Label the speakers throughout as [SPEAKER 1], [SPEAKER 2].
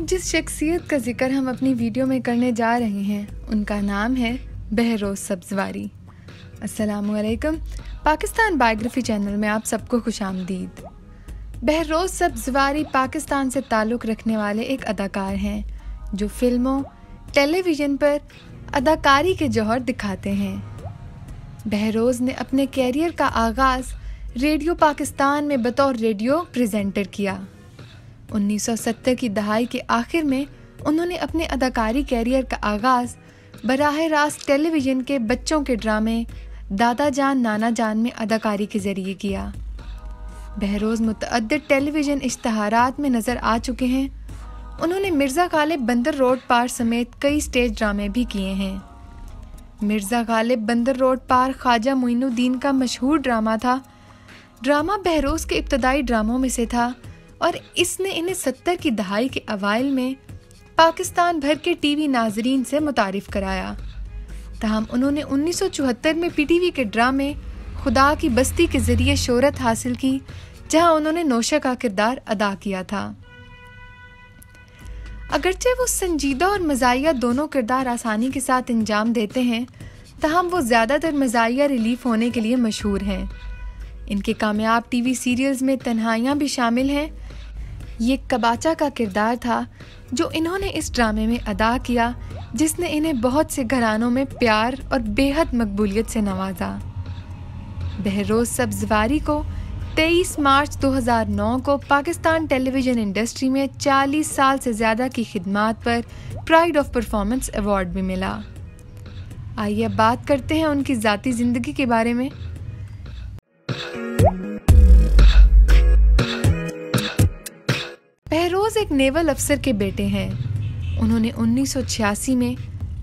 [SPEAKER 1] आज जिस शख्सियत का जिक्र हम अपनी वीडियो में करने जा रहे हैं उनका नाम है बहरोज़ सब्ज़वारी। अस्सलामुअलैकुम। पाकिस्तान बायोग्राफी चैनल में आप सबको खुशामदीद। बहरोज़ सब्ज़वारी पाकिस्तान से ताल्लुक़ रखने वाले एक अदाकार हैं जो फिल्मों टेलीविज़न पर अदाकारी के जौहर दिखाते हैं। बहरोज़ ने अपने कैरियर का आगाज़ रेडियो पाकिस्तान में बतौर रेडियो प्रेजेंटर किया। 1970 की दहाई के आखिर में उन्होंने अपने अदाकारी कैरियर का आगाज़ बराह रास्त टेलीविज़न के बच्चों के ड्रामे दादा जान नाना जान में अदाकारी के ज़रिए किया। बहरोज़ मुतअद्दिद टेलीविज़न इश्तहारात में नज़र आ चुके हैं। उन्होंने मिर्ज़ा गालिब बंदर रोड पार समेत कई स्टेज ड्रामे भी किए हैं। मिर्ज़ा गालिब बंदर रोड पार ख्वाजा मोइनुद्दीन का मशहूर ड्रामा था। ड्रामा बहरोज़ के इब्तदाई ड्रामों में से था और इसने इन्हें 70 की दहाई के अवाइल में पाकिस्तान भर के टीवी नाजरीन से मुतारिफ कराया। तहम उन्होंने 1974 में पीटीवी के ड्रामे खुदा की बस्ती के ज़रिए शोहरत हासिल की, जहां उन्होंने नौशा का किरदार अदा किया था। अगरचे वो संजीदा और मज़ाहिया दोनों किरदार आसानी के साथ अंजाम देते हैं, तहम वो ज़्यादातर मज़ाहिया रिलीफ होने के लिए मशहूर हैं। इनके कामयाब टीवी सीरियल्स में तन्हाइयाँ भी शामिल हैं। ये कबाचा का किरदार था जो इन्होंने इस ड्रामे में अदा किया, जिसने इन्हें बहुत से घरानों में प्यार और बेहद मकबूलियत से नवाजा। बहरोज़ सब्ज़वारी को 23 मार्च 2009 को पाकिस्तान टेलीविज़न इंडस्ट्री में 40 साल से ज़्यादा की खिदमात पर प्राइड ऑफ परफॉर्मेंस अवार्ड भी मिला। आइए अब बात करते हैं उनकी ज़ाती ज़िंदगी के बारे में। बहरोज़ एक नेवल अफसर के बेटे हैं। उन्होंने 1986 में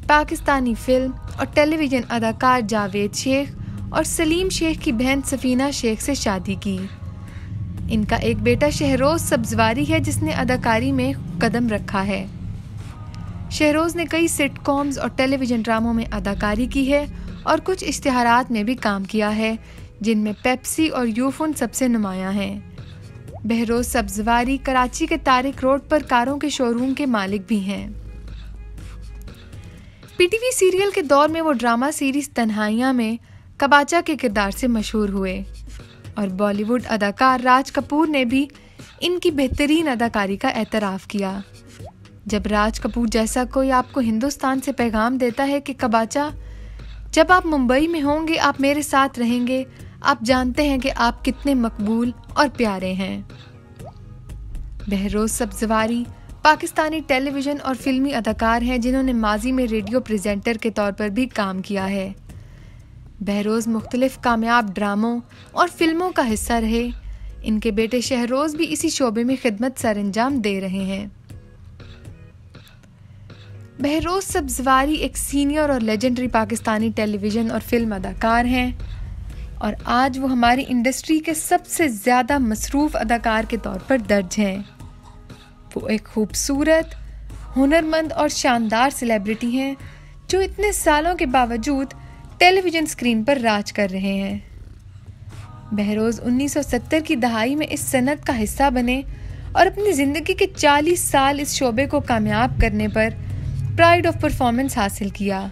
[SPEAKER 1] पाकिस्तानी फिल्म और टेलीविज़न अदाकार जावेद शेख और सलीम शेख की बहन सफीना शेख से शादी की। इनका एक बेटा शहरोज़ सब्ज़वारी है जिसने अदाकारी में कदम रखा है। शहरोज़ ने कई सिटकॉम्स और टेलीविज़न ड्रामों में अदाकारी की है और कुछ इश्तिहारात में भी काम किया है, जिनमें पेप्सी और यूफोन सबसे नुमायां हैं। बहरोज़ सब्ज़वारी कराची के तारिक रोड पर कारों के शोरूम के मालिक भी हैं। पीटीवी सीरियल के दौर में वो ड्रामा सीरीज तन्हाइयाँ में कबाचा के किरदार से मशहूर हुए और बॉलीवुड अदाकार राज कपूर ने भी इनकी बेहतरीन अदाकारी का एतराफ़ किया। जब राज कपूर जैसा कोई आपको हिंदुस्तान से पैगाम देता है कि कबाचा, जब आप मुंबई में होंगे आप मेरे साथ रहेंगे, आप जानते हैं कि आप कितने मकबूल और प्यारे हैं। बहरोज़ सब्ज़वारी पाकिस्तानी टेलीविज़न और फिल्मी अदाकार हैं जिन्होंने माजी में रेडियो प्रेजेंटर के तौर पर भी काम किया है। बहरोज़ मुख्तलिफ कामयाब ड्रामों और फिल्मों का हिस्सा रहे। इनके बेटे शहरोज़ भी इसी शोबे में खिदमत सरअंजाम दे रहे हैं। बहरोज़ सब्ज़वारी एक सीनियर और लेजेंडरी पाकिस्तानी टेलीविज़न और फिल्म अदाकार हैं और आज वो हमारी इंडस्ट्री के सबसे ज़्यादा मसरूफ़ अदाकार के तौर पर दर्ज हैं। वो एक खूबसूरत, हुनरमंद और शानदार सेलिब्रिटी हैं जो इतने सालों के बावजूद टेलीविज़न स्क्रीन पर राज कर रहे हैं। बहरोज़ 1970 की दहाई में इस सनत का हिस्सा बने और अपनी ज़िंदगी के 40 साल इस शोबे को कामयाब करने पर प्राइड ऑफ परफॉर्मेंस हासिल किया।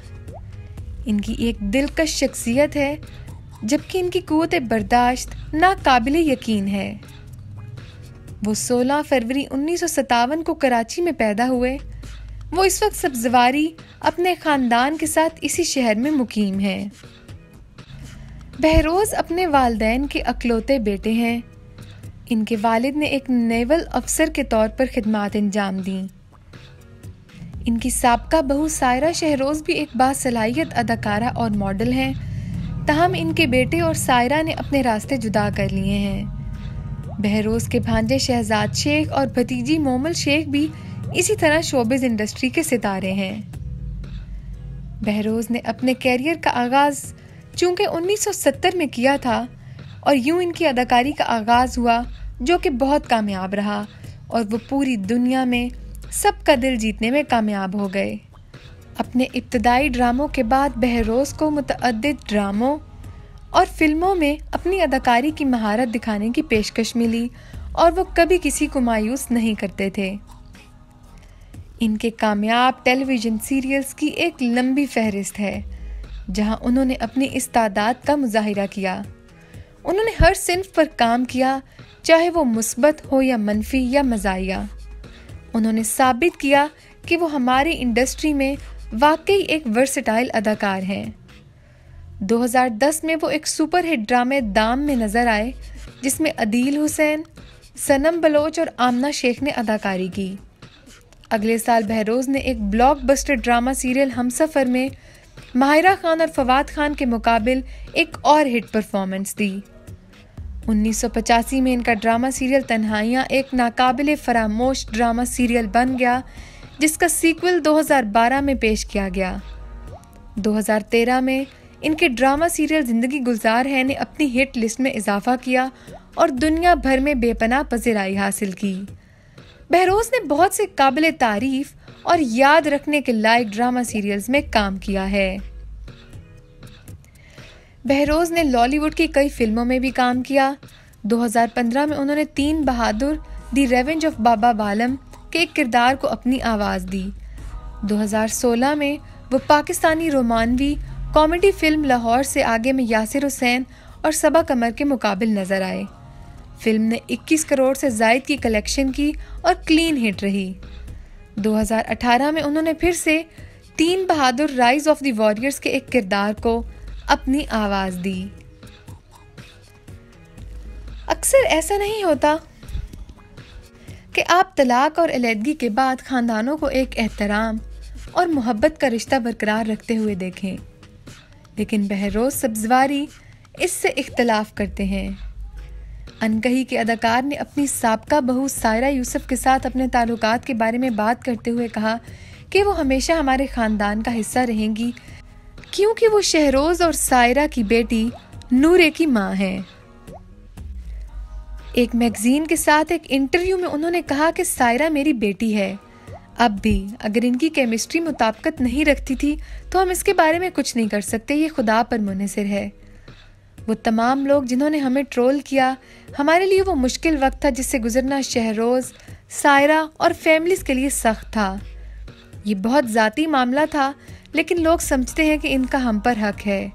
[SPEAKER 1] इनकी एक दिलकश शख्सियत है, जबकि इनकी क़ुव्वत बर्दाश्त नाकाबिल यकीन है। वो 16 फरवरी 1957 को कराची में पैदा हुए। वो इस वक्त सब्ज़वारी अपने ख़ानदान के साथ इसी शहर में मुकीम हैं। बहरोज़ अपने वालिदैन के अकलौते बेटे हैं। इनके वालिद ने एक नेवल अफसर के तौर पर खिदमात अंजाम दी। इनकी साबका बहू सायरा शहरोज़ भी एक बासलाहियत अदाकारा और मॉडल हैं। तहम इनके बेटे और सायरा ने अपने रास्ते जुदा कर लिए हैं। बहरोज़ के भांजे शहजाद शेख और भतीजी मोमल शेख भी इसी तरह शोबिज़ इंडस्ट्री के सितारे हैं। बहरोज़ ने अपने कैरियर का आगाज़ चूँकि 1970 में किया था और यूँ इनकी अदाकारी का आगाज़ हुआ जो कि बहुत कामयाब रहा और वो पूरी दुनिया में सबका दिल जीतने में कामयाब हो गए। अपने इब्तदाई ड्रामों के बाद बहरोज़ को मुतअद्दिद ड्रामों और फिल्मों में अपनी अदाकारी की महारत दिखाने की पेशकश मिली और वो कभी किसी को मायूस नहीं करते थे। इनके कामयाब टेलीविज़न सीरियल्स की एक लंबी फहरिस्त है जहां उन्होंने अपनी इस्तादात का मुजाहिरा किया। उन्होंने हर सिन्फ पर काम किया, चाहे वो मुस्बत हो या मनफी या मज़ाहिया। उन्होंने साबित किया कि वो हमारी इंडस्ट्री में वाकई एक वर्सेटाइल अदाकार हैं। 2010 में वो एक सुपरहिट ड्रामे दाम में नजर आए जिसमें अदील हुसैन, सनम बलोच और आमना शेख ने अदाकारी की। अगले साल बहरोज ने एक ब्लॉकबस्टर ड्रामा सीरियल हमसफर में माहिरा खान और फवाद खान के मुकाबिल एक और हिट परफॉर्मेंस दी। 1985 में इनका ड्रामा सीरियल तन्हाइयाँ एक नाकाबिले फरामोश ड्रामा सीरियल बन गया जिसका सीक्वल 2012 में पेश किया गया। 2013 में इनके ड्रामा सीरियल जिंदगी गुलजार है ने अपनी हिट लिस्ट में इजाफा किया और दुनिया भर में बेपनाह पज़ीराई हासिल की। बहरोज ने बहुत से काबिले तारीफ और याद रखने के लायक ड्रामा सीरियल्स में काम किया है। बहरोज ने लॉलीवुड की कई फिल्मों में भी काम किया। 2015 में उन्होंने तीन बहादुर दी रेवेंज ऑफ बाबा बालम के एक किरदार को अपनी आवाज़ दी। 2016 में वो पाकिस्तानी रोमानवी कॉमेडी फिल्म लाहौर से आगे में यासिर हुसैन और सबा कमर के मुकाबिल नजर आए। फिल्म ने 21 करोड़ से ज़ायद की कलेक्शन की और क्लीन हिट रही। 2018 में उन्होंने फिर से तीन बहादुर राइज ऑफ द वॉरियर्स के एक किरदार को अपनी आवाज़ दी। अक्सर ऐसा नहीं होता कि आप तलाक और अलहदगी के बाद खानदानों को एक एहतराम और मोहब्बत का रिश्ता बरकरार रखते हुए देखें, लेकिन बहरोज सब्जवारी इससे इख्तलाफ करते हैं। अनकही के अदाकार ने अपनी साबका बहू सायरा यूसुफ के साथ अपने ताल्लुकात के बारे में बात करते हुए कहा कि वो हमेशा हमारे खानदान का हिस्सा रहेंगी क्योंकि वो शहरोज और सायरा की बेटी नूरे की माँ हैं। एक मैगजीन के साथ एक इंटरव्यू में उन्होंने कहा कि सायरा मेरी बेटी है। अब भी अगर इनकी केमिस्ट्री मुताबिकत नहीं रखती थी तो हम इसके बारे में कुछ नहीं कर सकते, ये खुदा पर मुनहसर है। वो तमाम लोग जिन्होंने हमें ट्रोल किया, हमारे लिए वो मुश्किल वक्त था जिससे गुजरना शहरोज, सायरा और फैमिलीज के लिए सख्त था। ये बहुत ज़ाती मामला था, लेकिन लोग समझते हैं कि इनका हम पर हक है।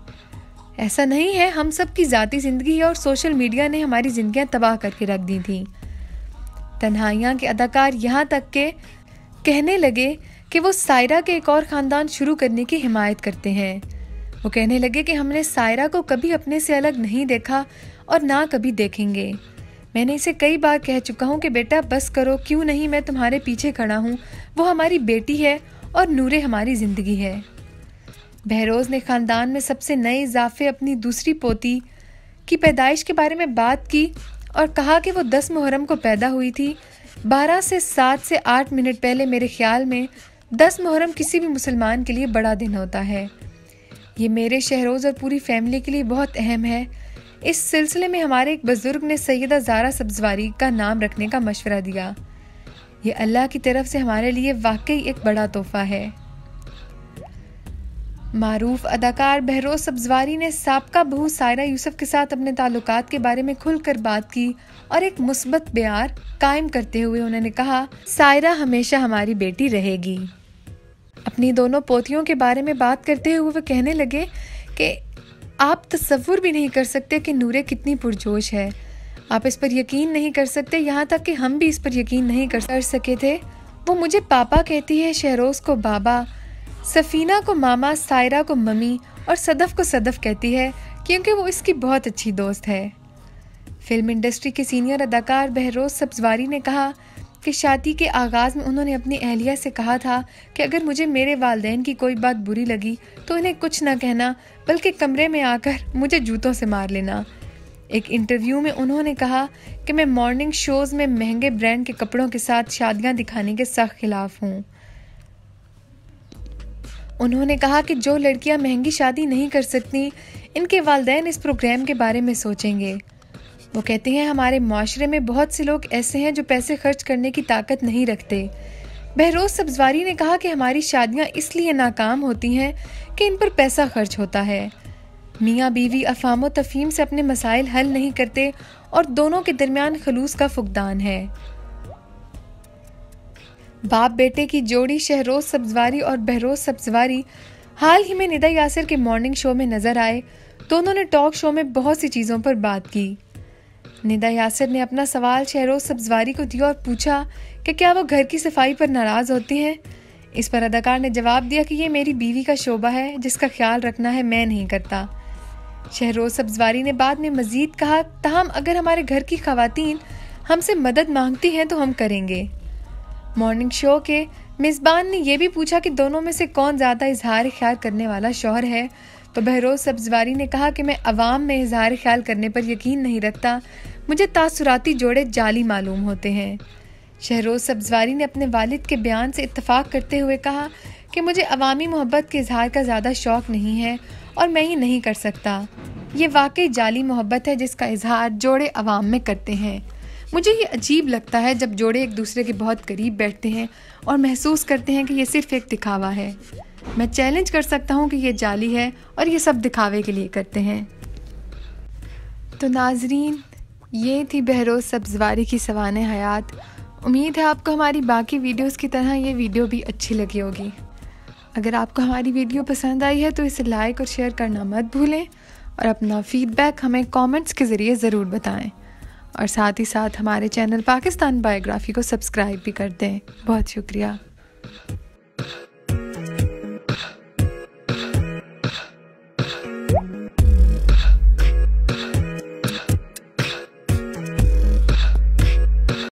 [SPEAKER 1] ऐसा नहीं है, हम सब की ज़ाती ज़िंदगी है और सोशल मीडिया ने हमारी ज़िंदगियां तबाह करके रख दी थी। तन्हाइयाँ के अदाकार यहाँ तक के कहने लगे कि वो सायरा के एक और ख़ानदान शुरू करने की हिमायत करते हैं। वो कहने लगे कि हमने सायरा को कभी अपने से अलग नहीं देखा और ना कभी देखेंगे। मैंने इसे कई बार कह चुका हूँ कि बेटा बस करो, क्यों नहीं, मैं तुम्हारे पीछे खड़ा हूँ। वो हमारी बेटी है और नूरे हमारी ज़िंदगी है। बहरोज ने ख़ानदान में सबसे नए इजाफे अपनी दूसरी पोती की पैदाइश के बारे में बात की और कहा कि वो 10 मुहर्रम को पैदा हुई थी। 12 से 7 से 8 मिनट पहले मेरे ख्याल में 10 मुहर्रम किसी भी मुसलमान के लिए बड़ा दिन होता है। ये मेरे शहरोज और पूरी फैमिली के लिए बहुत अहम है। इस सिलसिले में हमारे एक बुजुर्ग ने सैयदा ज़ारा सब्जवारी का नाम रखने का मशवरा दिया। ये अल्लाह की तरफ से हमारे लिए वाकई एक बड़ा तोहफा है। मारूफ अदाकार बहरोज सब्जवारी ने साबका बहू सायरा यूसुफ के साथ अपने ताल्लुकात के बारे में खुलकर बात की और एक मुस्बत बयार कायम करते हुए उन्होंने कहा, सायरा हमेशा हमारी बेटी रहेगी। अपनी दोनों पोतियों के बारे में बात करते हुए वो कहने लगे कि आप तसव्वुर भी नहीं कर सकते कि नूरे कितनी पुरजोश है। आप इस पर यकीन नहीं कर सकते, यहाँ तक कि हम भी इस पर यकीन नहीं कर सके थे। वो मुझे पापा कहती है, शहरोज को बाबा, सफीना को मामा, सायरा को मम्मी और सदफ को सदफ कहती है क्योंकि वो इसकी बहुत अच्छी दोस्त है। फिल्म इंडस्ट्री के सीनियर अदाकार बहरोज सब्जवारी ने कहा कि शादी के आगाज़ में उन्होंने अपनी अहलिया से कहा था कि अगर मुझे मेरे वालिदैन की कोई बात बुरी लगी तो उन्हें कुछ ना कहना, बल्कि कमरे में आकर मुझे जूतों से मार लेना। एक इंटरव्यू में उन्होंने कहा कि मैं मॉर्निंग शोज़ में महंगे ब्रांड के कपड़ों के साथ शादियां दिखाने के सख्त खिलाफ हूँ। उन्होंने कहा कि जो लड़कियां महंगी शादी नहीं कर सकती, इनके वालिदैन इस प्रोग्राम के बारे में सोचेंगे। वो कहते हैं, हमारे माशरे में बहुत से लोग ऐसे हैं जो पैसे खर्च करने की ताकत नहीं रखते। बहरोज सब्जवारी ने कहा कि हमारी शादियां इसलिए नाकाम होती हैं कि इन पर पैसा खर्च होता है। मियाँ बीवी अफाम व तफहीम से अपने मसाइल हल नहीं करते और दोनों के दरमियान खलूस का फुकदान है। बाप बेटे की जोड़ी शहरोज सब्जवारी और बहरोज सब्जवारी हाल ही में निदा यासिर के मॉर्निंग शो में नजर आए। दोनों ने टॉक शो में बहुत सी चीज़ों पर बात की। निदा यासिर ने अपना सवाल शहरोज सब्जवारी को दिया और पूछा कि क्या वो घर की सफाई पर नाराज़ होती हैं। इस पर अदाकार ने जवाब दिया कि ये मेरी बीवी का शोबा है, जिसका ख्याल रखना है, मैं नहीं करता। शहरोज सब्जवारी ने बाद में मजीद कहा, ताहम अगर हमारे घर की खवातीन हमसे मदद मांगती हैं तो हम करेंगे। मॉर्निंग शो के मेज़बान ने यह भी पूछा कि दोनों में से कौन ज़्यादा इजहार ख्याल करने वाला शौहर है, तो बहरोज सब्जवारी ने कहा कि मैं अवाम में इजहार ख्याल करने पर यकीन नहीं रखता, मुझे तासुराती जोड़े जाली मालूम होते हैं। शहरोज सब्जवारी ने अपने वालिद के बयान से इत्तफाक करते हुए कहा कि मुझे अवामी मोहब्बत के इजहार का ज़्यादा शौक़ नहीं है और मैं ही नहीं कर सकता। ये वाकई जाली मोहब्बत है जिसका इजहार जोड़े अवाम में करते हैं। मुझे ये अजीब लगता है जब जोड़े एक दूसरे के बहुत करीब बैठते हैं और महसूस करते हैं कि ये सिर्फ एक दिखावा है। मैं चैलेंज कर सकता हूँ कि ये जाली है और ये सब दिखावे के लिए करते हैं। तो नाजरीन, ये थी बहरोज सब्जवारी की सवाने हयात। उम्मीद है आपको हमारी बाकी वीडियोस की तरह ये वीडियो भी अच्छी लगी होगी। अगर आपको हमारी वीडियो पसंद आई है तो इसे लाइक और शेयर करना मत भूलें और अपना फीडबैक हमें कमेंट्स के ज़रिए ज़रूर बताएं और साथ ही साथ हमारे चैनल पाकिस्तान बायोग्राफी को सब्सक्राइब भी कर दें। बहुत शुक्रिया।